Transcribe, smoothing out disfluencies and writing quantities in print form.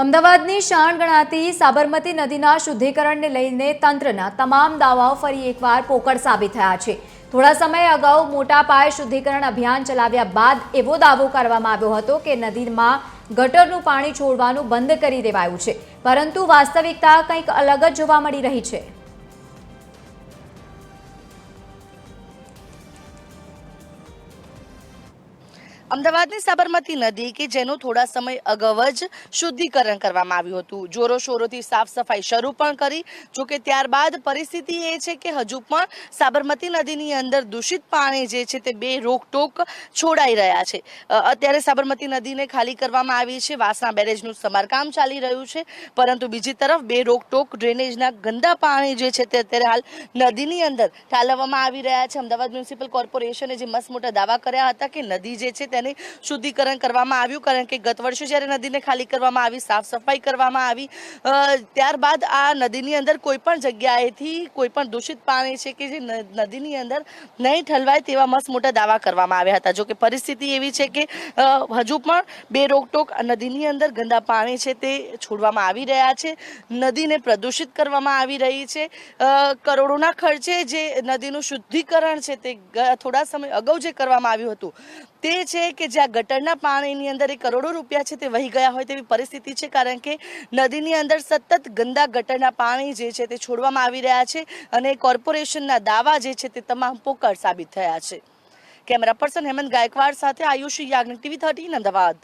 અમદાવાદની શાન ગણાતી સાબરમતી નદીના શુદ્ધિકરણને લઈને તંત્રના તમામ દાવાઓ ફરી એકવાર પોકળ સાબિત થયા છે। થોડા સમય અગાઉ મોટા પાયે શુદ્ધિકરણ અભિયાન ચલાવ્યા બાદ એવો દાવો કરવામાં આવ્યો હતો કે નદીમાં ગટરનું પાણી છોડવાનું બંધ કરી દેવાયું છે, પરંતુ વાસ્તવિકતા કંઈક અલગ જ જોવા મળી રહી છે। અમદાવાદની સાબરમતી નદી કે જેનું થોડા સમય અગાઉ જ શુદ્ધિકરણ કરવામાં આવ્યું હતું, જોરો શોરોથી સાફ સફાઈ શરૂ પણ કરી। જોકે ત્યારબાદ પરિસ્થિતિ એ છે કે હજુ પણ સાબરમતી નદીની અંદર દૂષિત પાણી જે છે તે બે રોકટોક છોડાઈ રહ્યા છે। અત્યારે સાબરમતી નદીને ખાલી કરવામાં આવી છે, વાસણા બેરેજનું સમારકામ ચાલી રહ્યું છે, પરંતુ બીજી તરફ બે રોકટોક ડ્રેનેજના ગંદા પાણી જે છે તે અત્યારે હાલ નદીની અંદર ઠાલવવામાં આવી રહ્યા છે। અમદાવાદ મ્યુનિસિપલ કોર્પોરેશને જે મસ્ત મોટા દાવા કર્યા હતા કે નદી જે છે શુદ્ધિકરણ કરવામાં આવ્યું, કારણ કે ગત વર્ષે જ્યારે નદીને ખાલી કરવામાં આવી, સાફ સફાઈ કરવામાં આવી, ત્યારબાદ આ નદીની અંદર કોઈ પણ જગ્યાએથી કોઈ પણ દૂષિત પાણી છે કે જે નદીની અંદર નહીં ઠલવાય તેવા મસ્ત મોટા દાવા કરવામાં આવ્યા હતા। જો કે પરિસ્થિતિ એવી છે કે હજુ પણ બે રોકટોક નદીની અંદર ગંદા પાણી છે તે છોડવામાં આવી રહ્યા છે, નદીને પ્રદૂષિત કરવામાં આવી રહી છે। કરોડોના ખર્ચે જે નદીનું શુદ્ધિકરણ છે તે થોડા સમય અગાઉ જે કરવામાં આવ્યું હતું તે છે કે જ્યાં ગટરના પાણીની અંદર કરોડો રૂપિયા છે તે વહી ગયા હોય તેવી પરિસ્થિતિ છે, કારણ કે નદીની અંદર સતત ગંદા ગટરના પાણી જે છે તે છોડવામાં આવી રહ્યા છે અને કોર્પોરેશનના દાવા જે છે તે તમામ પોકળ સાબિત થયા છે। કેમેરા પર્સન હેમંત ગાયકવાડ સાથે આયુષી યાજ્ઞિક, TV 13 અમદાવાદ।